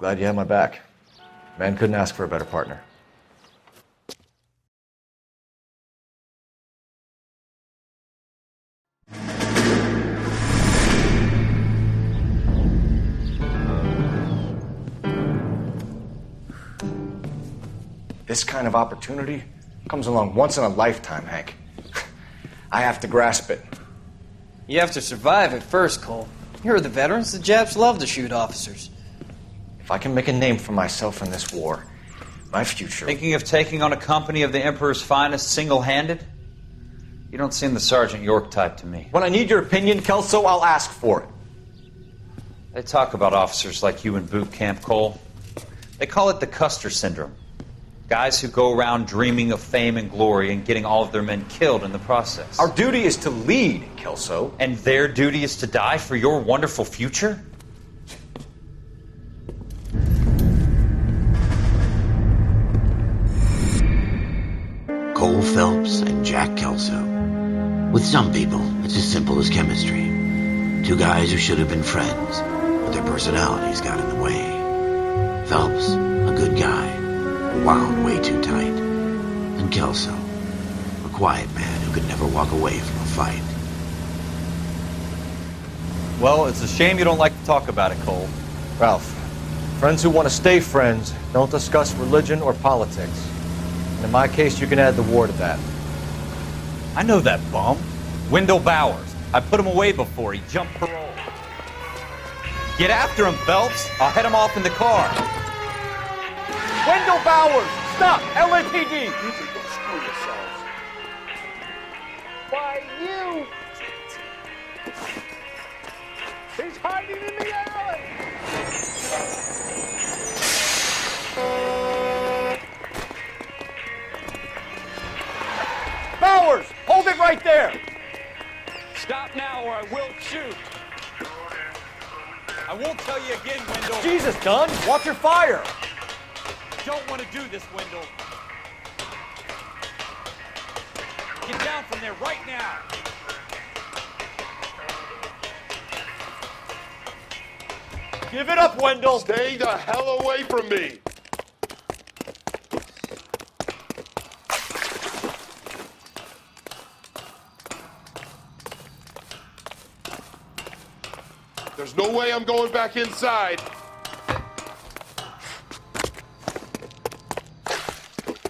Glad you had my back. Man couldn't ask for a better partner. This kind of opportunity comes along once in a lifetime, Hank. I have to grasp it. You have to survive it first, Cole. Here are the veterans. The Japs love to shoot officers. If I can make a name for myself in this war, my future... Thinking of taking on a company of the Emperor's finest single-handed? You don't seem the Sergeant York type to me. When I need your opinion, Kelso, I'll ask for it. They talk about officers like you in boot camp, Cole. They call it the Custer Syndrome. Guys who go around dreaming of fame and glory and getting all of their men killed in the process. Our duty is to lead, Kelso. And their duty is to die for your wonderful future? Cole Phelps and Jack Kelso. With some people, it's as simple as chemistry. Two guys who should have been friends, but their personalities got in the way. Phelps, a good guy, wound way too tight. And Kelso, a quiet man who could never walk away from a fight. Well, it's a shame you don't like to talk about it, Cole. Ralph, friends who want to stay friends don't discuss religion or politics. And in my case, you can add the war to that. I know that bum. Wendell Bowers. I put him away before. He jumped parole. Get after him, Phelps. I'll head him off in the car. Wendell Bowers! Stop! LAPD! You can go screw yourselves. Why, you! He's hiding in the alley! Bowers! Hold it right there! Stop now or I will shoot. I won't tell you again, Wendell. Jesus, Dunn! Watch your fire! Don't want to do this, Wendell. Get down from there right now. Give it up, Wendell! Stay the hell away from me! There's no way I'm going back inside.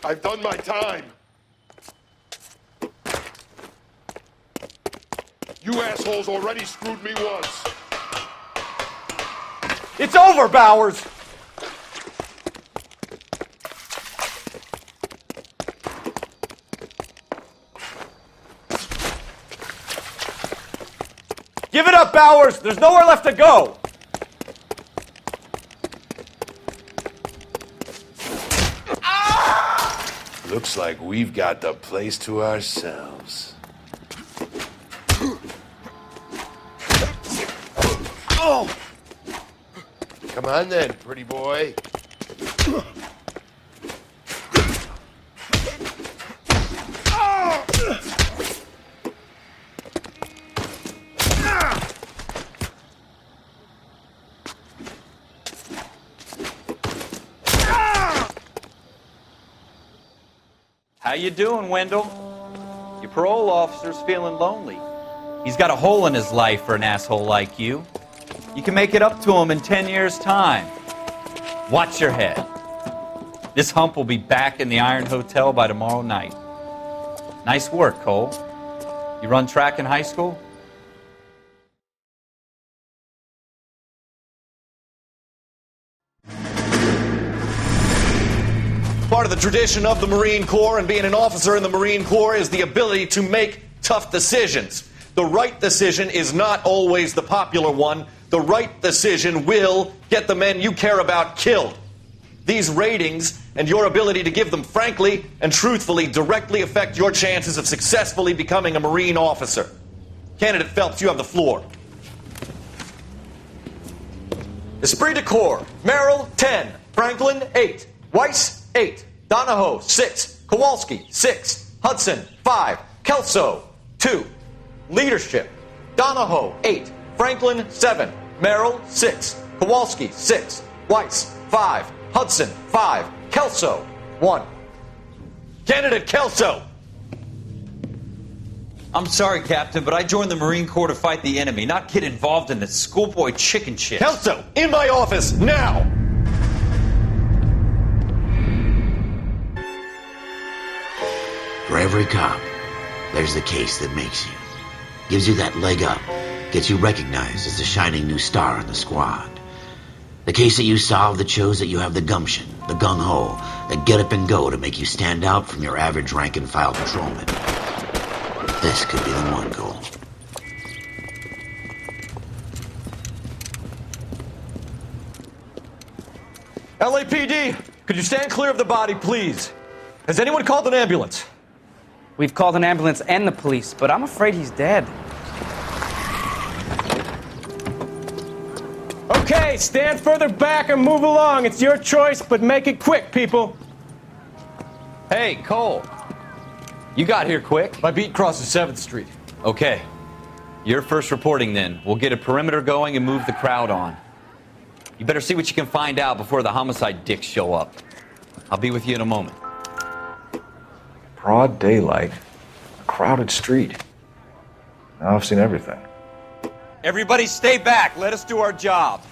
I've done my time. You assholes already screwed me once. It's over, Bowers! Give it up, Bowers! There's nowhere left to go! Looks like we've got the place to ourselves. Oh! Come on then, pretty boy. How you doing, Wendell? Your parole officer's feeling lonely. He's got a hole in his life for an asshole like you. You can make it up to him in 10 years' time. Watch your head. This hump will be back in the Iron Hotel by tomorrow night. Nice work, Cole. You run track in high school? Part of the tradition of the Marine Corps and being an officer in the Marine Corps is the ability to make tough decisions. The right decision is not always the popular one. The right decision will get the men you care about killed. These ratings and your ability to give them frankly and truthfully directly affect your chances of successfully becoming a Marine officer. Candidate Phelps, you have the floor. Esprit de Corps, Merrill, 10. Franklin, 8. Weiss, 8. Donahoe, 6. Kowalski, 6. Hudson, 5. Kelso, 2. Leadership, Donahoe, 8. Franklin, 7. Merrill, 6. Kowalski, 6. Weiss, 5. Hudson, 5. Kelso, 1. Candidate Kelso! I'm sorry, Captain, but I joined the Marine Corps to fight the enemy, not get involved in this schoolboy chicken shit. Kelso, in my office, now! For every cop, there's the case that makes you. Gives you that leg up. Gets you recognized as the shining new star in the squad. The case that you solved that shows that you have the gumption, the gung-ho, the get up and go to make you stand out from your average rank-and-file patrolman. This could be the one, Cole. LAPD, could you stand clear of the body, please? Has anyone called an ambulance? We've called an ambulance and the police, but I'm afraid he's dead. Okay, stand further back and move along. It's your choice, but make it quick, people. Hey, Cole. You got here quick. My beat crosses 7th Street. Okay. You're first reporting then. We'll get a perimeter going and move the crowd on. You better see what you can find out before the homicide dicks show up. I'll be with you in a moment. Broad daylight. A crowded street. Now I've seen everything. Everybody stay back. Let us do our job.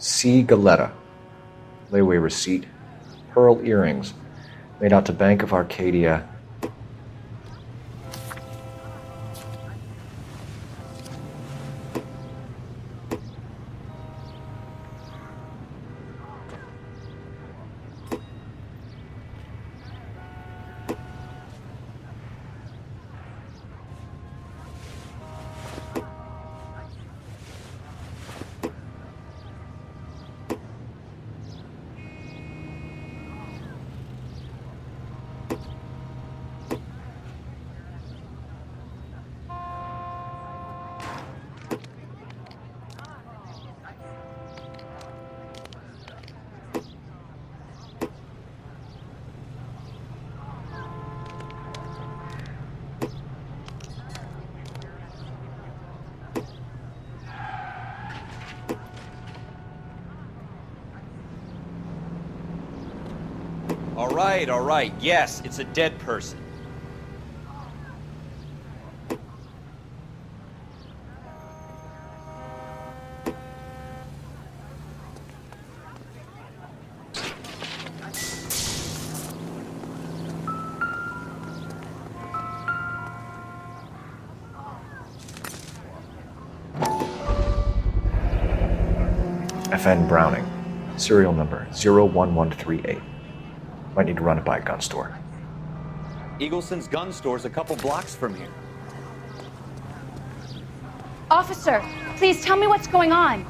C. Galetta. Layaway receipt. Pearl earrings. Made out to Bank of Arcadia. All right. Yes, it's a dead person. FN Browning. Serial number 01138. Might need to run it by a gun store. Eagleson's gun store's a couple blocks from here. Officer, please tell me what's going on.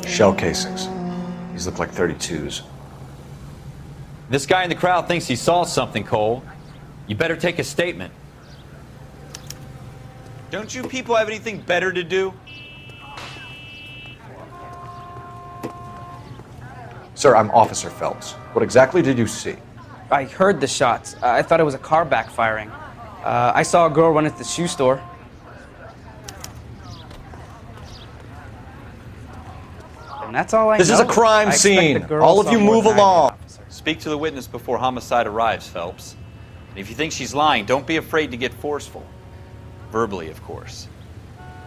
Shell casings. These look like 32s. This guy in the crowd thinks he saw something, Cole. You better take a statement. Don't you people have anything better to do? Sir, I'm Officer Phelps. What exactly did you see? I heard the shots. I thought it was a car backfiring. I saw a girl run into the shoe store. And that's all I know. This is a crime I expect scene. the girl All of saw you more move than I did, along. officer. Speak to the witness before homicide arrives, Phelps. And if you think she's lying, don't be afraid to get forceful. Verbally, of course.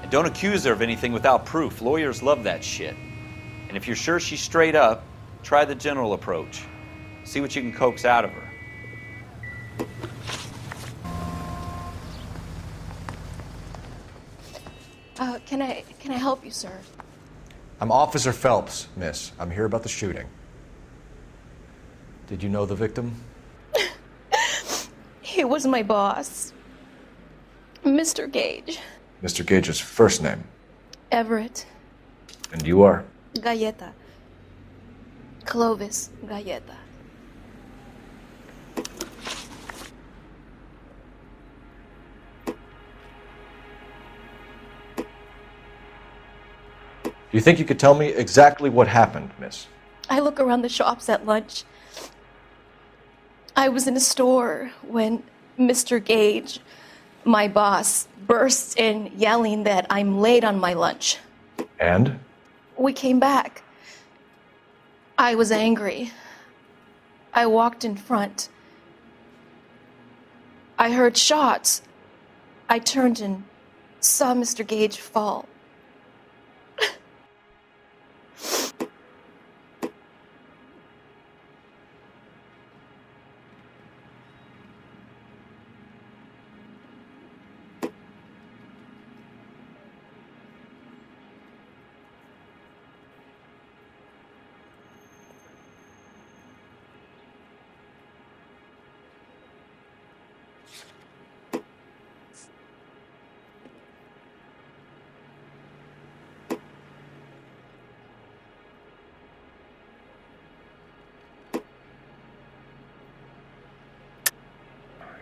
And don't accuse her of anything without proof. Lawyers love that shit. And if you're sure she's straight up, try the general approach. See what you can coax out of her. Can I help you, sir? I'm Officer Phelps, miss. I'm here about the shooting. Did you know the victim? He was my boss, Mr. Gage. Mr. Gage's first name. Everett. And you are? Galleta. Clovis Galleta. Do you think you could tell me exactly what happened, miss? I look around the shops at lunch. I was in a store when Mr. Gage, my boss, bursts in yelling that I'm late on my lunch. And? We came back. I was angry. I walked in front. I heard shots. I turned and saw Mr. Gage fall.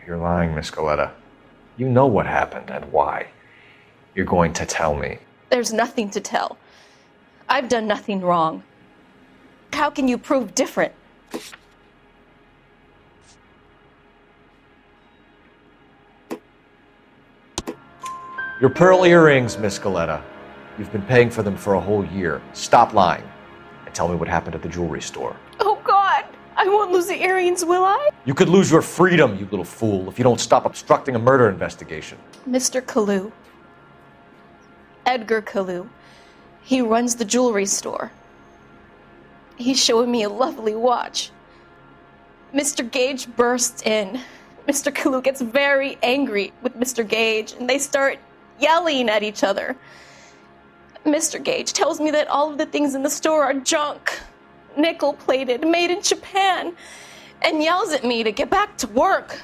You're lying, Miss Galleta. You know what happened and why. You're going to tell me. There's nothing to tell. I've done nothing wrong. How can you prove different? Your pearl earrings, Miss Galleta. You've been paying for them for a whole year. Stop lying and tell me what happened at the jewelry store. Oh, God! I won't lose the earrings, will I? You could lose your freedom, you little fool, if you don't stop obstructing a murder investigation. Mr. Kalu. Edgar Kalu. He runs the jewelry store. He's showing me a lovely watch. Mr. Gage bursts in. Mr. Kalu gets very angry with Mr. Gage, and they start yelling at each other. Mr. Gage tells me that all of the things in the store are junk, nickel-plated, made in Japan, and yells at me to get back to work.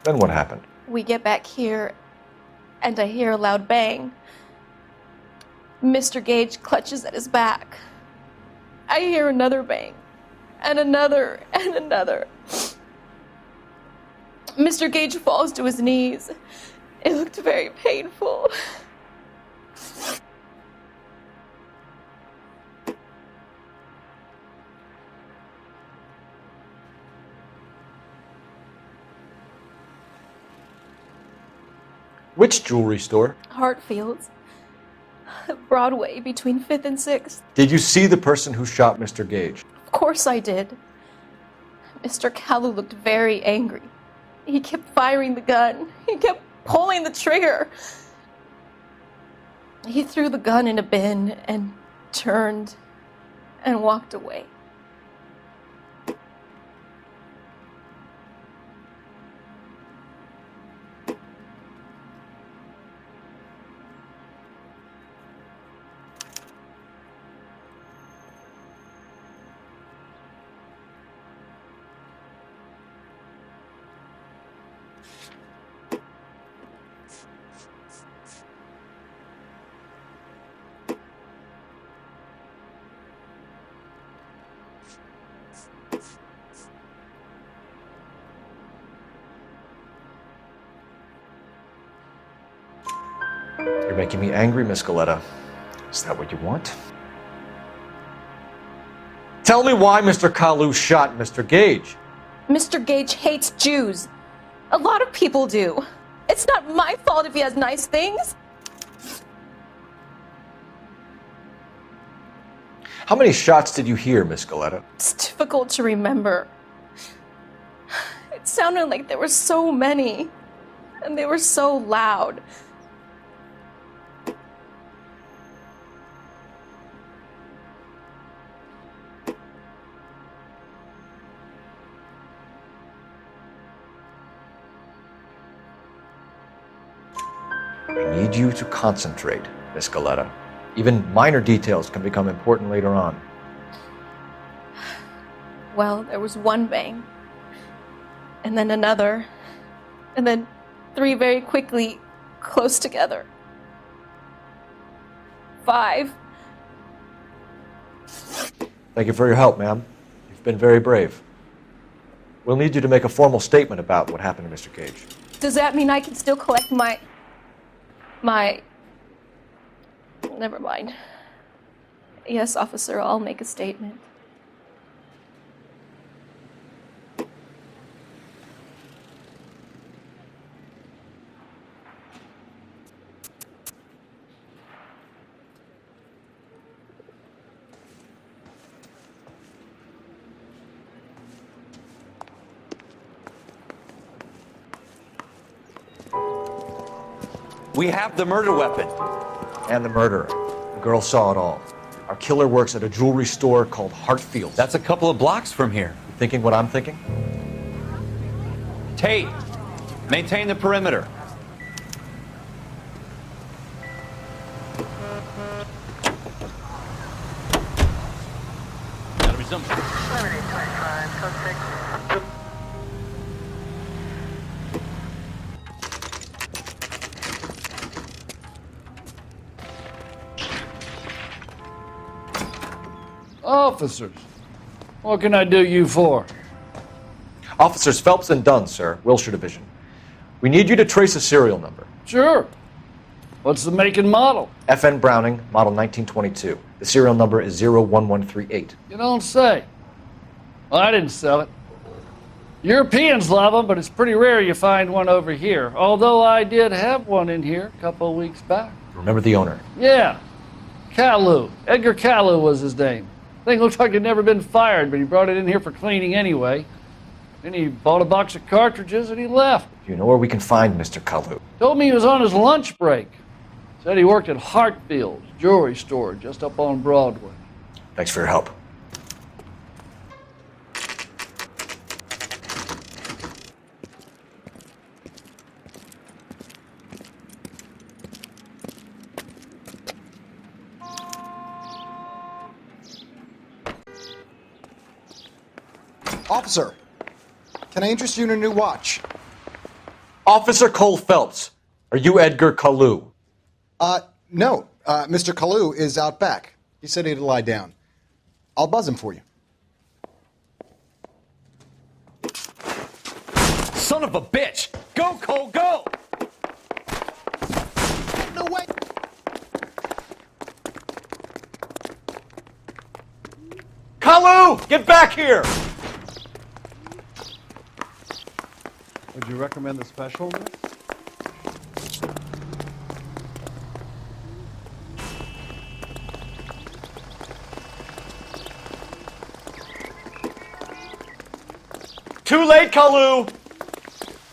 Then what happened? We get back here, and I hear a loud bang. Mr. Gage clutches at his back. I hear another bang, and another, and another. Mr. Gage falls to his knees. It looked very painful. Which jewelry store? Hartfield's. Broadway, between 5th and 6th. Did you see the person who shot Mr. Gage? Of course I did. Mr. Kalu looked very angry. He kept firing the gun. He kept pulling the trigger. He threw the gun in a bin and turned and walked away. You're making me angry, Miss Galleta. Is that what you want? Tell me why Mr. Kalu shot Mr. Gage. Mr. Gage hates Jews. A lot of people do. It's not my fault if he has nice things. How many shots did you hear, Miss Galleta? It's difficult to remember. It sounded like there were so many, and they were so loud. I need you to concentrate, Miss Galleta. Even minor details can become important later on. Well, there was one bang, and then another, and then 3 very quickly, close together. 5. Thank you for your help, ma'am. You've been very brave. We'll need you to make a formal statement about what happened to Mr. Gage. Does that mean I can still collect my... Never mind. Yes, officer, I'll make a statement. We have the murder weapon. And the murderer. The girl saw it all. Our killer works at a jewelry store called Hartfield's. That's a couple of blocks from here. You thinking what I'm thinking? Tate, maintain the perimeter. Gotta resume. Officers, what can I do you for? Officers Phelps and Dunn, sir, Wilshire Division. We need you to trace a serial number. Sure. What's the make and model? FN Browning, model 1922. The serial number is 01138. You don't say. Well, I didn't sell it. Europeans love them, but it's pretty rare you find one over here. Although I did have one in here a couple of weeks back. Remember the owner? Yeah. Caillou. Edgar Caillou was his name. Thing looked like he'd never been fired, but he brought it in here for cleaning anyway. Then he bought a box of cartridges and he left. Do you know where we can find Mr. Caillou? Told me he was on his lunch break. Said he worked at Hartfield's jewelry store just up on Broadway. Thanks for your help. Officer, can I interest you in a new watch? Officer Cole Phelps, are you Edgar Caillou? No. Mr. Caillou is out back. He said he'd lie down. I'll buzz him for you. Son of a bitch! Go, Cole, go! No way! Caillou, get back here! Would you recommend the special, miss? Too late, Caillou!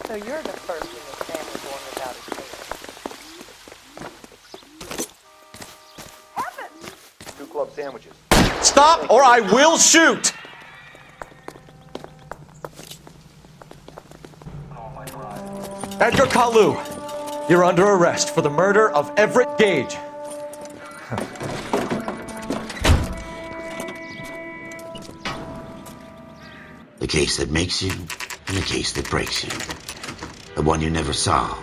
So you're the first in this family born without a tail. Heavens! 2 club sandwiches. Stop or I will shoot! Edgar Caillou, you're under arrest for the murder of Everett Gage. The case that makes you, and the case that breaks you. The one you never solve,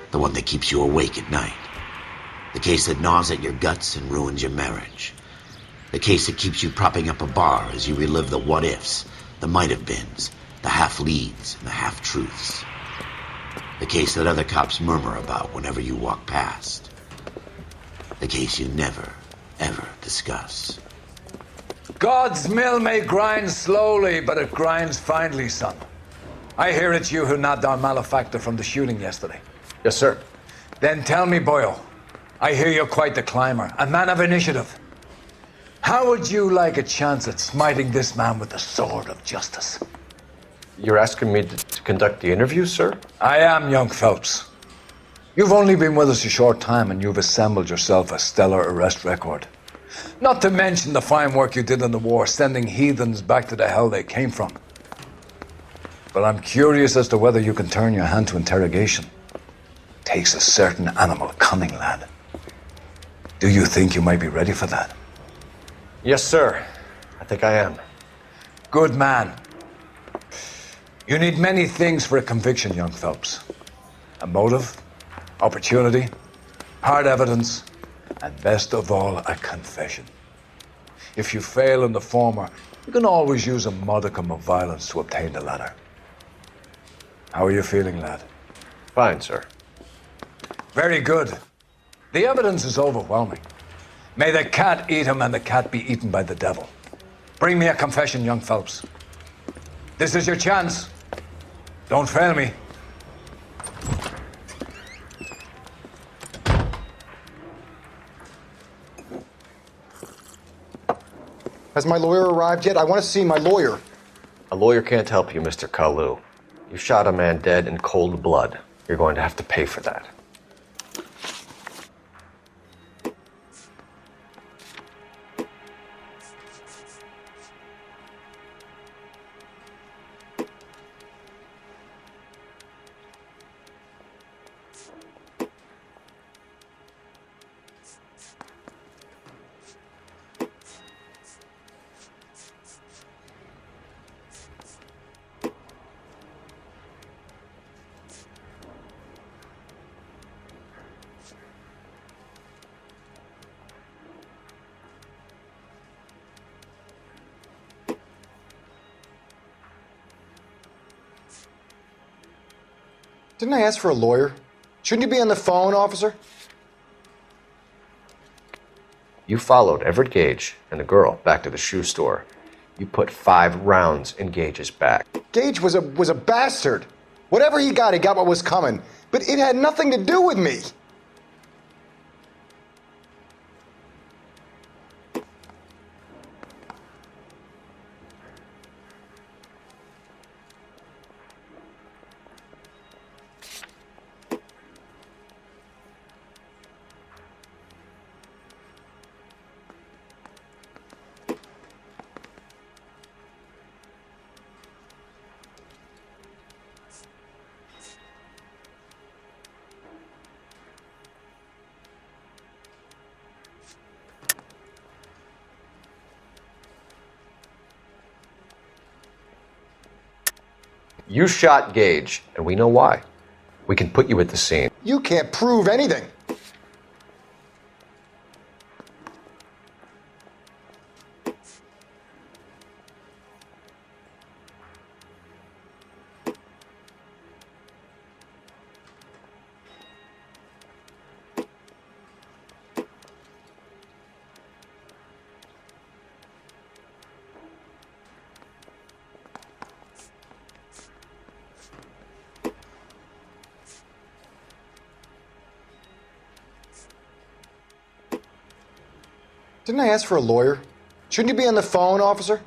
the one that keeps you awake at night. The case that gnaws at your guts and ruins your marriage. The case that keeps you propping up a bar as you relive the what-ifs, the might-have-beens, the half-leads, and the half-truths. The case that other cops murmur about whenever you walk past. The case you never, ever discuss. God's mill may grind slowly, but it grinds finely, son. I hear it's you who nabbed our malefactor from the shooting yesterday. Yes, sir. Then tell me, Boyle, I hear you're quite the climber, a man of initiative. How would you like a chance at smiting this man with the sword of justice? You're asking me to conduct the interview, sir? I am, young Phelps. You've only been with us a short time and you've assembled yourself a stellar arrest record. Not to mention the fine work you did in the war, sending heathens back to the hell they came from. But I'm curious as to whether you can turn your hand to interrogation. Takes a certain animal cunning, lad. Do you think you might be ready for that? Yes, sir. I think I am. Good man. You need many things for a conviction, young Phelps. A motive, opportunity, hard evidence, and best of all, a confession. If you fail in the former, you can always use a modicum of violence to obtain the latter. How are you feeling, lad? Fine, sir. Very good. The evidence is overwhelming. May the cat eat him and the cat be eaten by the devil. Bring me a confession, young Phelps. This is your chance. Don't fail me. Has my lawyer arrived yet? I want to see my lawyer. A lawyer can't help you, Mr. Kalu. You shot a man dead in cold blood. You're going to have to pay for that. Didn't I ask for a lawyer? Shouldn't you be on the phone, officer? You followed Everett Gage and the girl back to the shoe store. You put 5 rounds in Gage's back. Gage was a bastard. Whatever he got what was coming. But it had nothing to do with me. You shot Gage, and we know why. We can put you at the scene. You can't prove anything. Didn't I ask for a lawyer? Shouldn't you be on the phone, officer?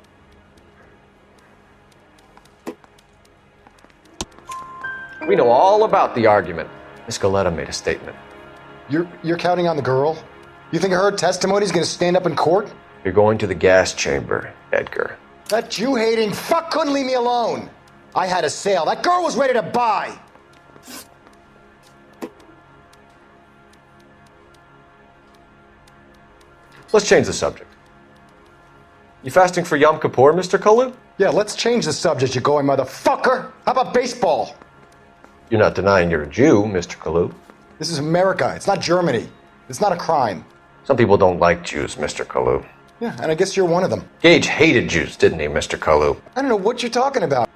We know all about the argument. Miss Goleta made a statement. You're counting on the girl? You think her testimony's gonna stand up in court? You're going to the gas chamber, Edgar. That Jew-hating fuck couldn't leave me alone. I had a sale. That girl was ready to buy. Let's change the subject. You fasting for Yom Kippur, Mr. Kalu? Yeah, let's change the subject, you going motherfucker. How about baseball? You're not denying you're a Jew, Mr. Kalu. This is America. It's not Germany. It's not a crime. Some people don't like Jews, Mr. Kalu. Yeah, and I guess you're one of them. Gage hated Jews, didn't he, Mr. Kalu? I don't know what you're talking about.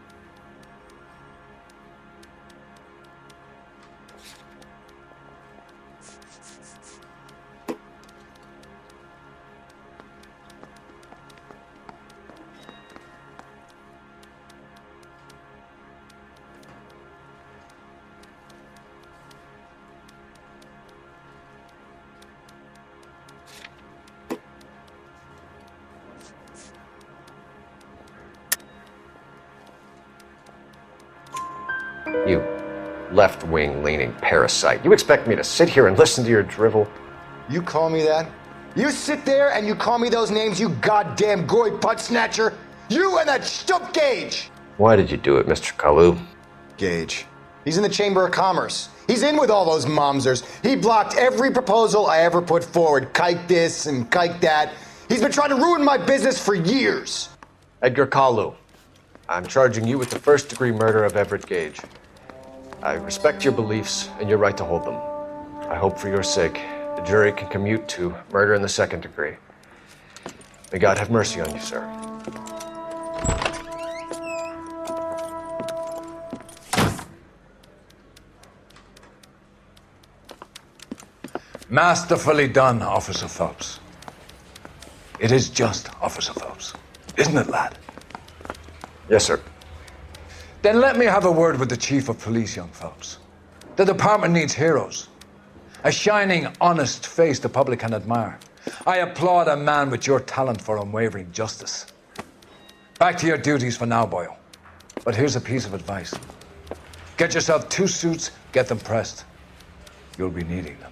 You left-wing leaning parasite. You expect me to sit here and listen to your drivel? You call me that? You sit there and you call me those names, you goddamn goy butt snatcher? You and that stump Gage! Why did you do it, Mr. Kalu? Gage. He's in the Chamber of Commerce. He's in with all those momsers. He blocked every proposal I ever put forward. Kike this and kike that. He's been trying to ruin my business for years. Edgar Kalu, I'm charging you with the first-degree murder of Everett Gage. I respect your beliefs and your right to hold them. I hope for your sake the jury can commute to murder in the second degree. May God have mercy on you, sir. Masterfully done, Officer Phelps. It is just, Officer Phelps. Isn't it, lad? Yes, sir. Then let me have a word with the Chief of Police, young Phelps. The department needs heroes. A shining, honest face the public can admire. I applaud a man with your talent for unwavering justice. Back to your duties for now, boyo. But here's a piece of advice. Get yourself 2 suits, get them pressed. You'll be needing them.